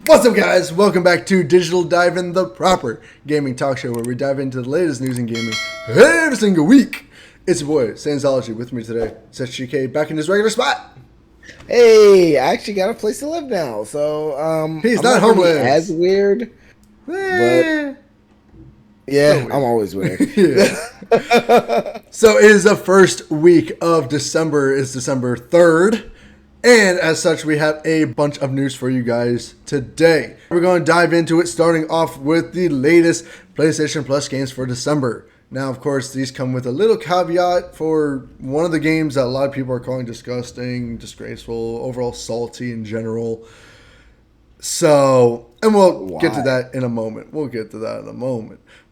What's up, guys? Welcome back to Digital Dive In, the proper gaming talk show where we dive into the latest news in gaming every single week. It's your boy, Sanzology, with me today. It's SGK back in his regular spot. Hey, I actually got a place to live now, so He's I'm not not really homeless. as weird, but yeah, I'm always weird. Yeah. So it is the first week of December. It's December 3rd. And as such, we have a bunch of news for you guys today. We're going to dive into it, starting off with the latest PlayStation Plus games for December. Now, of course, these come with a little caveat for one of the games that a lot of people are calling disgusting, disgraceful, overall salty in general. So, and we'll get to that in a moment.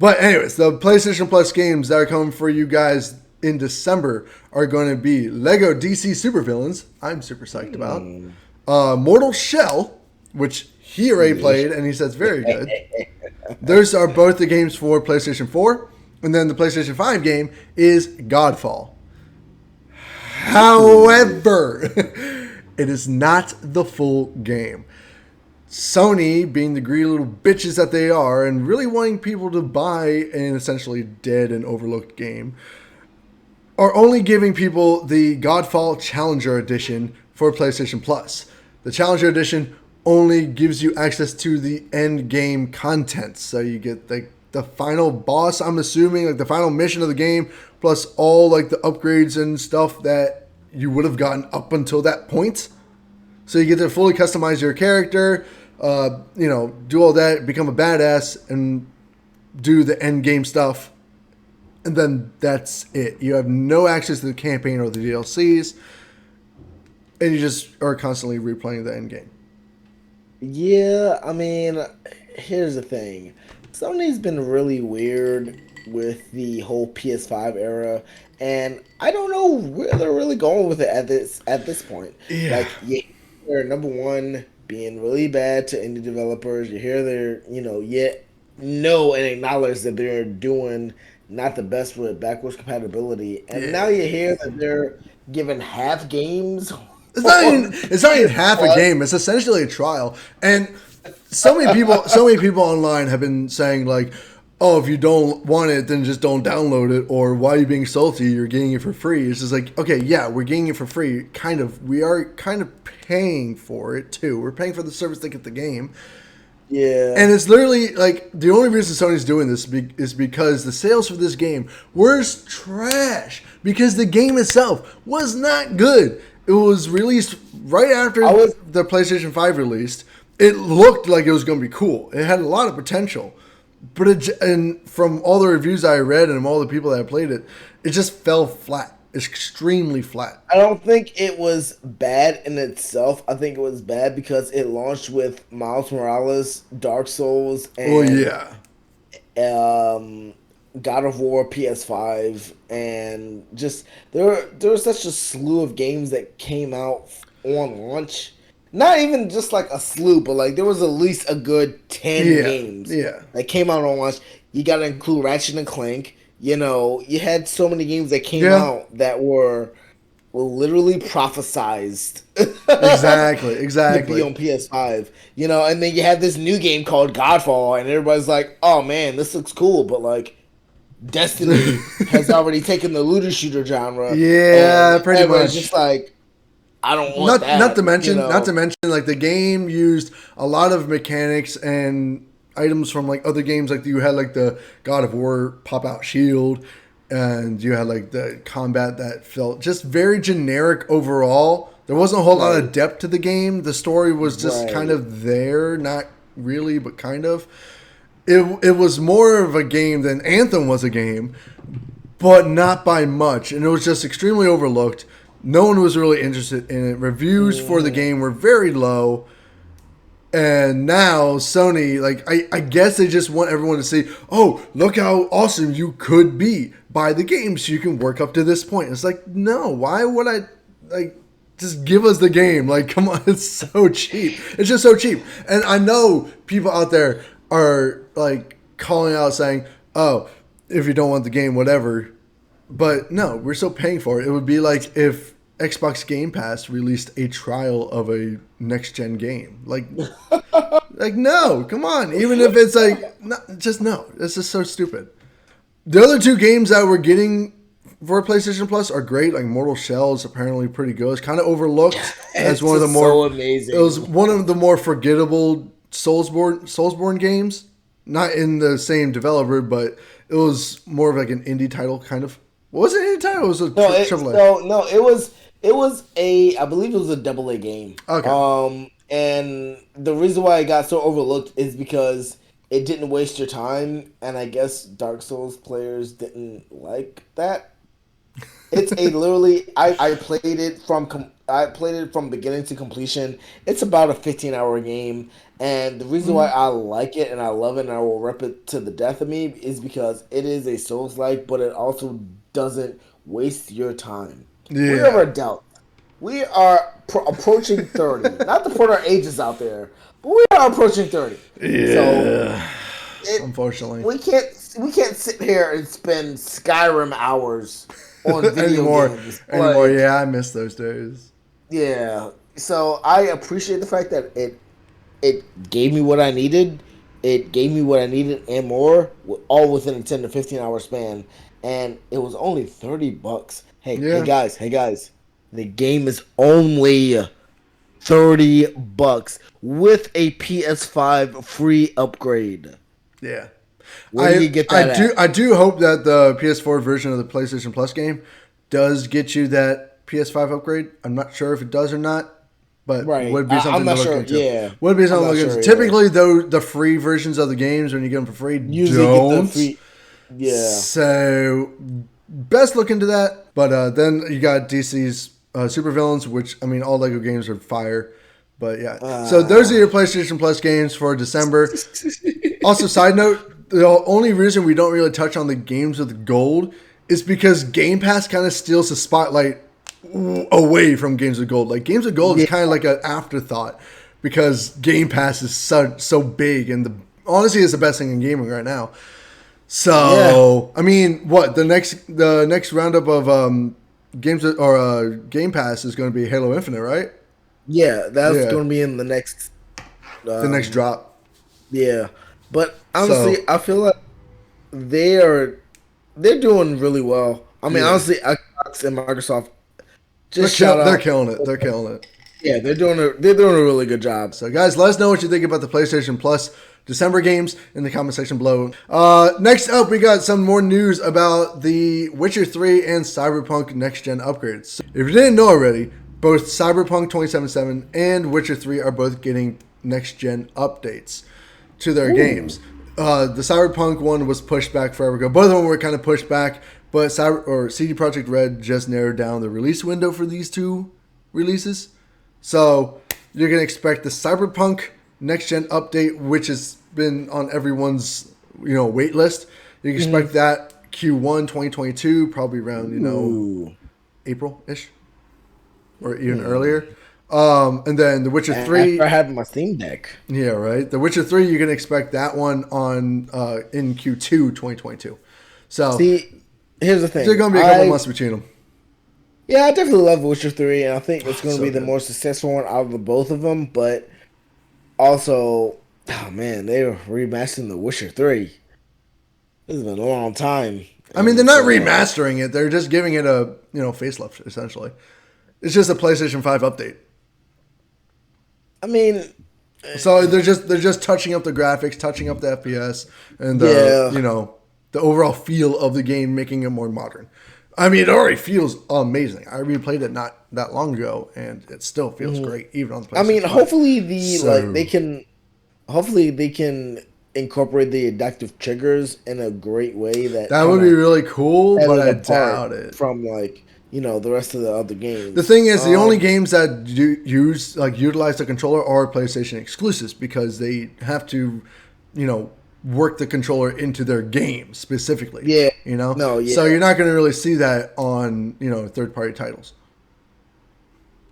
But anyways, the PlayStation Plus games that are coming for you guys in December are going to be Lego DC Supervillains. I'm super psyched about. Mortal Shell, which he already played, and he says very good. Those are both the games for PlayStation 4. And then the PlayStation 5 game is Godfall. However, it is not the full game. Sony, being the greedy little bitches that they are, and really wanting people to buy an essentially dead and overlooked game, are only giving people the Godfall Challenger Edition for PlayStation Plus. The Challenger Edition only gives you access to the end game content. So you get the final boss, I'm assuming, like the final mission of the game, plus all like the upgrades and stuff that you would have gotten up until that point. So you get to fully customize your character, do all that, become a badass, and do the end game stuff. And then that's it. You have no access to the campaign or the DLCs. And you just are constantly replaying the end game. Yeah, I mean, here's the thing. Sony's been really weird with the whole PS5 era, and I don't know where they're really going with it at this point. Yeah. Like, they're number one being really bad to indie developers. You hear they're, yet know and acknowledge that they're doing not the best with backwards compatibility, and now you hear that they're giving half games. It's not even half a game. It's essentially a trial. And so many people online have been saying like, "Oh, if you don't want it, then just don't download it." Or, "Why are you being salty? You're getting it for free." It's just like, okay, yeah, we're getting it for free. Kind of. We are kind of paying for it too. We're paying for the service to get the game. Yeah. And it's literally like the only reason Sony's doing this is because the sales for this game were trash. Because the game itself was not good. It was released right after the PlayStation 5 released. It looked like it was going to be cool. It had a lot of potential. But and from all the reviews I read and from all the people that played it, it just fell flat. It's extremely flat. I don't think it was bad in itself. I think it was bad because it launched with Miles Morales, Dark Souls, and God of War PS5, and just there was such a slew of games that came out on launch. Not even just like a slew, but like there was at least a good 10 games that came out on launch. You got to include Ratchet and Clank. You had so many games that came out that were literally prophesized. Exactly. To be on PS5. And then you have this new game called Godfall, and everybody's like, "Oh man, this looks cool," but like Destiny has already taken the looter shooter genre. Yeah, pretty much. Just like, I don't want that. Not to mention, like the game used a lot of mechanics and items from like other games. Like you had like the God of War pop out shield, and you had like the combat that felt just very generic overall. There wasn't a whole lot of depth to the game. The story was just kind of there, not really, but kind of. It was more of a game than Anthem was a game, but not by much. And it was just extremely overlooked. No one was really interested in it. Reviews for the game were very low. And now Sony, like, I guess they just want everyone to see, oh, look how awesome you could be. Buy the game so you can work up to this point. It's like, no, why would I, like, just give us the game? Like, come on, it's so cheap. It's just so cheap. And I know people out there are, like, calling out saying, oh, if you don't want the game, whatever. But no, we're still paying for it. It would be like if Xbox Game Pass released a trial of a next-gen game. Like, Like, no, come on. Even if it's like, just no. It's just so stupid. The other two games that we're getting for PlayStation Plus are great. Like Mortal Shell is apparently pretty good. It's kind of overlooked as one of the more so amazing. It was one of the more forgettable Soulsborne games. Not in the same developer, but it was more of like an indie title, kind of. Was it an indie title? Or was it triple A? No. It was I believe it was a double A game. Okay. And the reason why it got so overlooked is because it didn't waste your time, and I guess Dark Souls players didn't like that. It's a literally I played it from beginning to completion. It's about a 15-hour game, and the reason why I like it and I love it and I will rep it to the death of me is because it is a Souls-like, but it also doesn't waste your time. Yeah. We are adults. We are approaching 30. Not to put our ages out there, but we are approaching 30. Yeah. So unfortunately, we can't sit here and spend Skyrim hours on video games anymore. Yeah, I miss those days. Yeah. So I appreciate the fact that it gave me what I needed. It gave me what I needed and more, all within a 10 to 15-hour span, and it was only $30. Hey guys. The game is only $30 with a PS5 free upgrade. Yeah. Where do you get that I do hope that the PS4 version of the PlayStation Plus game does get you that PS5 upgrade. I'm not sure if it does or not, but would be something to look into. Yeah. Would be something to look into. Typically, though, the free versions of the games, when you get them for free, usually don't. Get the free. Yeah. So, best look into that. But then you got DC's supervillains, which, I mean, all Lego games are fire. But yeah. So those are your PlayStation Plus games for December. Also, side note, the only reason we don't really touch on the games with gold is because Game Pass kind of steals the spotlight away from games with gold. Like, games with gold is kind of like an afterthought because Game Pass is so big and honestly is the best thing in gaming right now. So, I mean, what the next roundup of games or Game Pass is going to be Halo Infinite, right? Yeah, that's going to be in the next drop. Yeah, but honestly, I feel like they're doing really well. I mean, honestly, Xbox and Microsoft they're killing it. They're killing it. Yeah, they're doing a really good job. So, guys, let us know what you think about the PlayStation Plus December games in the comment section below. Next up, we got some more news about the Witcher 3 and Cyberpunk next-gen upgrades. If you didn't know already, both Cyberpunk 2077 and Witcher 3 are both getting next-gen updates to their games. The Cyberpunk one was pushed back forever ago. Both of them were kind of pushed back, but CD Projekt Red just narrowed down the release window for these two releases. So you're going to expect the Cyberpunk next-gen update, which has been on everyone's wait list. You can expect that Q1 2022, probably around April-ish. Or even earlier. And then The Witcher 3. After I have my Steam Deck. Yeah, right. The Witcher 3, you're going to expect that one on in Q2 2022. So, see, here's the thing. There's going to be a couple months between them. Yeah, I definitely love Witcher 3, and I think it's going to be the more successful one out of the both of them. But also, oh man, they're remastering The Witcher 3. This has been a long time. I mean, they're not remastering it. They're just giving it a facelift, essentially. It's just a PlayStation 5 update. I mean, so they're just touching up the graphics, touching up the FPS, and the overall feel of the game, making it more modern. I mean, it already feels amazing. I replayed it not that long ago, and it still feels great, even on the PlayStation 5. I mean, hopefully they can incorporate the adaptive triggers in a great way. That would be really cool, but I doubt it. From the rest of the other games. The thing is, the only games that utilize the controller are PlayStation exclusives because they have to, work the controller into their game specifically. Yeah. So you're not going to really see that on, third-party titles.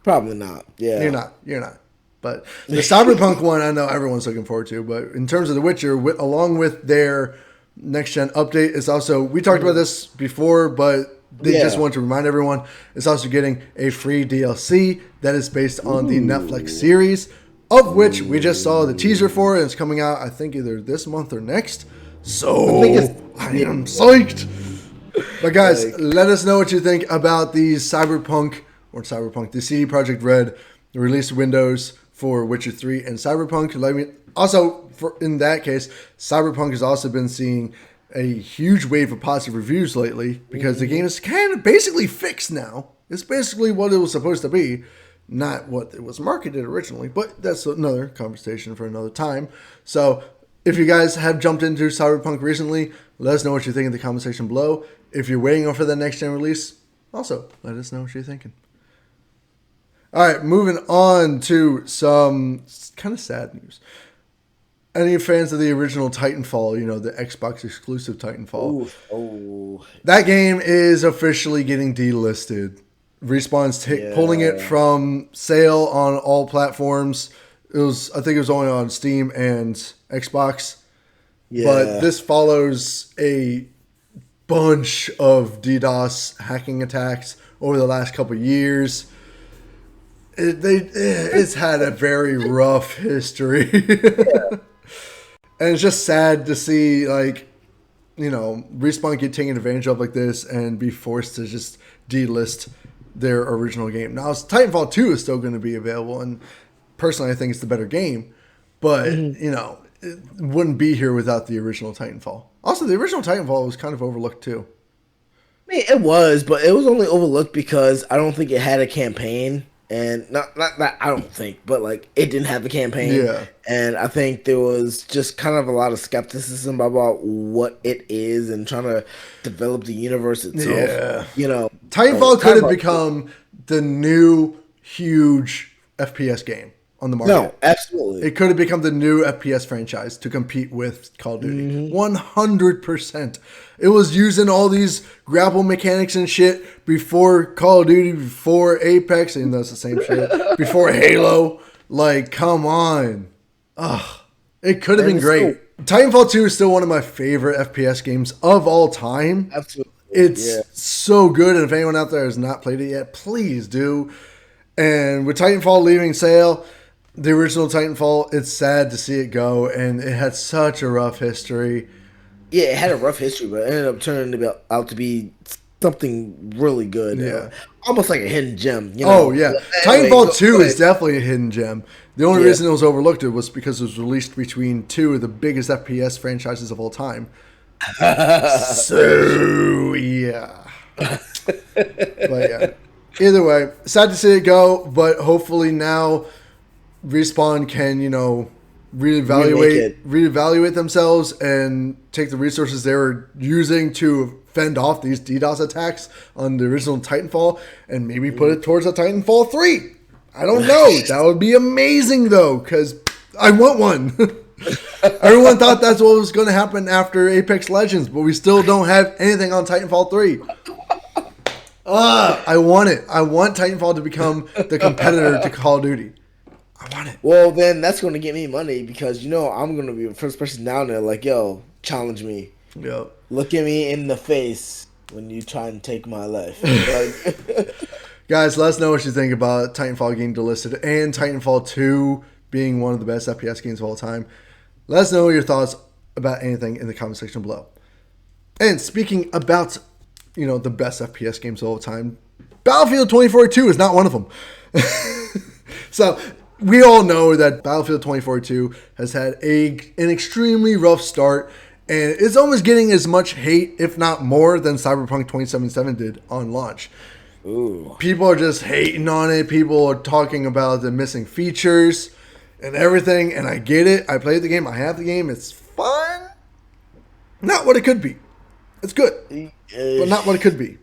Probably not. Yeah. You're not. But the Cyberpunk one, I know everyone's looking forward to. But in terms of The Witcher, along with their next-gen update, it's also, we talked about this before, but they just want to remind everyone, it's also getting a free DLC that is based on the Netflix series. of which we just saw the teaser for, and it's coming out, I think, either this month or next. So I am psyched. But guys, let us know what you think about these the CD Projekt Red release windows for Witcher 3 and Cyberpunk. In that case, Cyberpunk has also been seeing a huge wave of positive reviews lately because the game is kind of basically fixed now. It's basically what it was supposed to be, not what it was marketed originally, but that's another conversation for another time. So if you guys have jumped into Cyberpunk recently, let us know what you think in the comment section below. If you're waiting for the next gen release, also let us know what you're thinking. All right, moving on to some kind of sad news. Any fans of the original Titanfall, the Xbox exclusive Titanfall? That game is officially getting delisted. Respawn's pulling it from sale on all platforms. I think it was only on Steam and Xbox. Yeah. But this follows a bunch of DDoS hacking attacks over the last couple of years. It's had a very rough history. And it's just sad to see, Respawn get taken advantage of like this and be forced to just delist their original game. Now, Titanfall 2 is still going to be available, and personally, I think it's the better game. But, it wouldn't be here without the original Titanfall. Also, the original Titanfall was kind of overlooked, too. I mean, it was, but it was only overlooked because I don't think it had a campaign. And not I don't think, but it didn't have a campaign. Yeah. And I think there was just kind of a lot of skepticism about what it is and trying to develop the universe itself. Yeah. Titanfall could have become the new huge FPS game on the market. No, absolutely. It could have become the new FPS franchise to compete with Call of Duty. 100%. It was using all these grapple mechanics and shit before Call of Duty, before Apex, and that's the same shit, before Halo. Come on. Ugh. It could have been great. Titanfall 2 is still one of my favorite FPS games of all time. Absolutely. It's so good, and if anyone out there has not played it yet, please do. And with Titanfall leaving sale, the original Titanfall, it's sad to see it go, and it had such a rough history. Yeah, it had a rough history, but it ended up turning out to be something really good. Yeah. Almost like a hidden gem. Oh, yeah. Titanfall 2 is definitely a hidden gem. The only reason it was overlooked was because it was released between two of the biggest FPS franchises of all time. So, yeah. But, yeah. Either way, sad to see it go, but hopefully now Respawn can, reevaluate themselves and take the resources they were using to fend off these DDoS attacks on the original Titanfall and maybe put it towards a Titanfall 3. I don't know. That would be amazing, though, because I want one. Everyone thought that's what was going to happen after Apex Legends, but we still don't have anything on Titanfall 3. I want it. I want Titanfall to become the competitor to Call of Duty. I want it. Well, then that's going to get me money because, I'm going to be the first person down there yo, challenge me. Yep. Look at me in the face when you try and take my life. Guys, let us know what you think about Titanfall getting delisted and Titanfall 2 being one of the best FPS games of all time. Let us know your thoughts about anything in the comment section below. And speaking about, the best FPS games of all time, Battlefield 2042 is not one of them. So, we all know that Battlefield 2042 has had an extremely rough start, and it's almost getting as much hate, if not more, than Cyberpunk 2077 did on launch. Ooh. People are just hating on it. People are talking about the missing features and everything, and I get it. I played the game. I have the game. It's fun. Not what it could be. It's good, but not what it could be.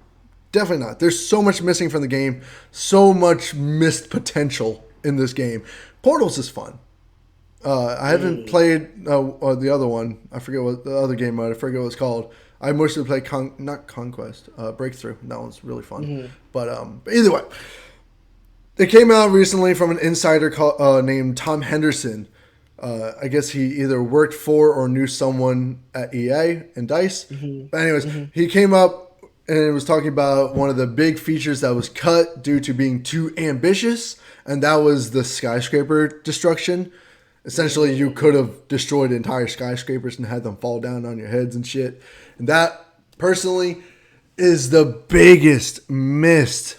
Definitely not. There's so much missing from the game. So much missed potential in this game. Portals is fun. I haven't played the other one. I forget what the other game was. I forget what it's called. I mostly play not Conquest, Breakthrough. That one's really fun. But either way, it came out recently from an insider named Tom Henderson. I guess he either worked for or knew someone at EA and DICE. But anyways, he came up and it was talking about one of the big features that was cut due to being too ambitious, and that was the skyscraper destruction. Essentially, you could have destroyed entire skyscrapers and had them fall down on your heads and shit. And that, personally, is the biggest missed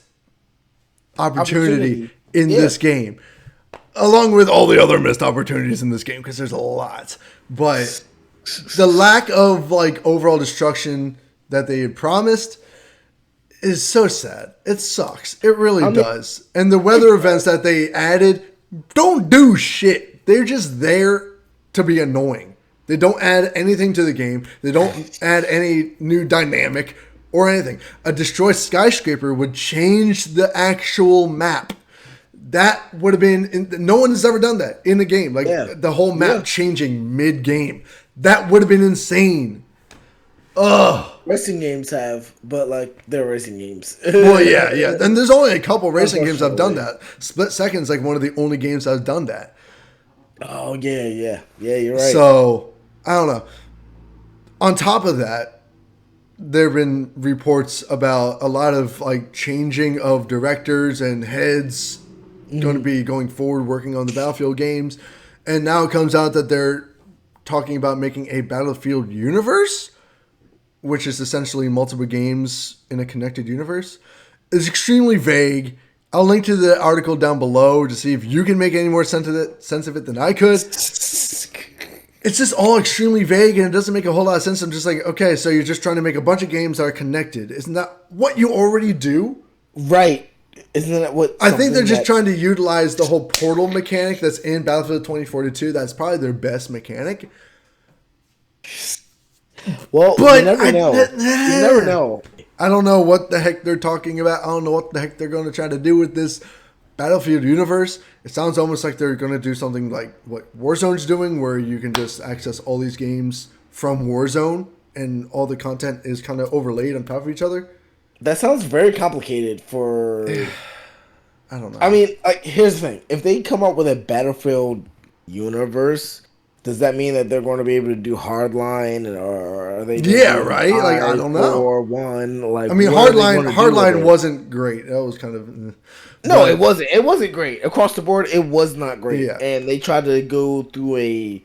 opportunity in this game. Along with all the other missed opportunities in this game, because there's a lot. But the lack of like overall destruction that they had promised is so sad. It sucks. It really does. And the weather events that they added don't do shit. They're just there to be annoying. They don't add anything to the game. They don't add any new dynamic or anything. A destroyed skyscraper would change the actual map. That would have been... No one has ever done that in a game. Like, the whole map changing mid-game. That would have been insane. Ugh. Racing games have, but, like, they're racing games. Well, yeah. And there's only a couple racing games I've done that. Split Second's, like, one of the only games I've done that. Oh, yeah. Yeah, you're right. So, I don't know. On top of that, there have been reports about a lot of, like, changing of directors and heads going to be going forward working on the Battlefield games. And now it comes out that they're talking about making a Battlefield universe, which is essentially multiple games in a connected universe. It's extremely vague. I'll link to the article down below to see if you can make any more sense of it than I could. It's just all extremely vague, and it doesn't make a whole lot of sense. I'm just like, okay, so you're just trying to make a bunch of games that are connected. Isn't that what you already do? Right. Isn't that what... I think they're just trying to utilize the whole portal mechanic that's in Battlefield 2042. That's probably their best mechanic. Well, but you never know. You never know. I don't know what the heck they're talking about. I don't know what the heck they're going to try to do with this Battlefield universe. It sounds almost like they're going to do something like what Warzone's doing, where you can just access all these games from Warzone and all the content is kind of overlaid on top of each other. That sounds very complicated for... I don't know. I mean, like, here's the thing. If they come up with a Battlefield universe, does that mean that they're going to be able to do Hardline, or are they? Right. Like, I don't know. Or one, like, I mean, Hardline wasn't great. That was kind of. No, it wasn't. It wasn't great across the board. It was not great. Yeah. And they tried to go through a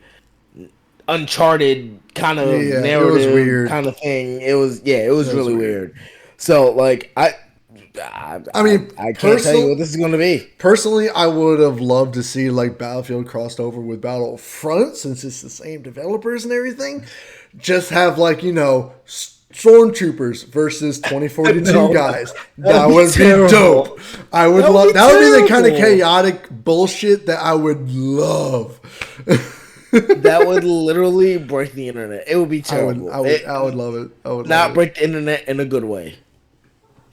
Uncharted kind of narrative kind of thing. It was really weird. So, like, I mean, I can't tell you what this is going to be. Personally, I would have loved to see, like, Battlefield crossed over with Battlefront, since it's the same developers and everything. Just have, like, you know, Stormtroopers versus 2042 guys. That would be dope. I would love. That would be the kind of chaotic bullshit that I would love. That would literally break the internet. It would be terrible. I would love it. I would not break the internet in a good way.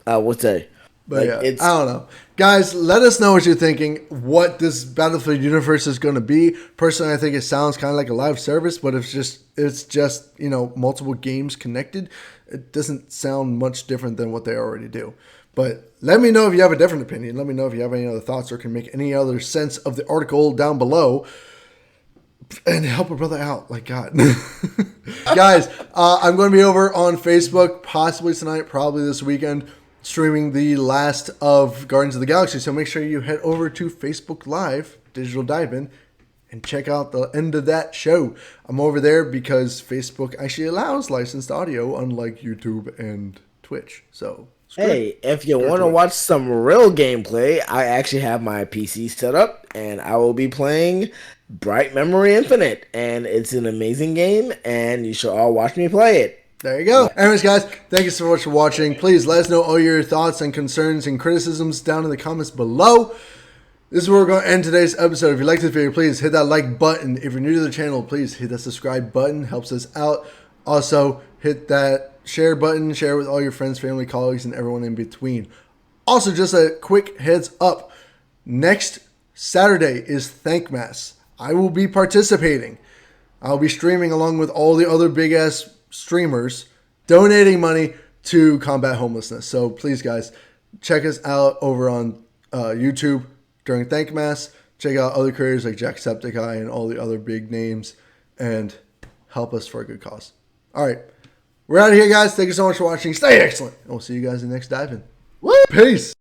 I would say. But like, I don't know. Guys, let us know what you're thinking, what this Battlefield universe is going to be. Personally, I think it sounds kind of like a live service, but it's just, you know, multiple games connected. It doesn't sound much different than what they already do. But let me know if you have a different opinion. Let me know if you have any other thoughts or can make any other sense of the article down below. And help a brother out, like God. Guys, I'm going to be over on Facebook, possibly tonight, probably this weekend, streaming the last of Guardians of the Galaxy. So make sure you head over to Facebook Live, Digital Dive-In, and check out the end of that show. I'm over there because Facebook actually allows licensed audio, unlike YouTube and Twitch. So, hey, if you want to watch some real gameplay, I actually have my PC set up, and I will be playing Bright Memory Infinite, and it's an amazing game, and you should all watch me play it. There you go. Anyways, guys, thank you so much for watching. Please let us know all your thoughts and concerns and criticisms down in the comments below. This is where we're going to end today's episode. If you like this video, please hit that like button. If you're new to the channel, please hit that subscribe button. Helps us out. Also, hit that share button. Share with all your friends, family, colleagues, and everyone in between. Also, just a quick heads up. Next Saturday is Thank Mass. I will be participating. I'll be streaming along with all the other big-ass streamers, donating money to combat homelessness. So please, guys, check us out over on YouTube during Thank Mass. Check out other creators like Jacksepticeye and all the other big names, and help us for a good cause. All right. We're out of here, guys. Thank you so much for watching. Stay excellent. And we'll see you guys in the next dive in. Woo! Peace.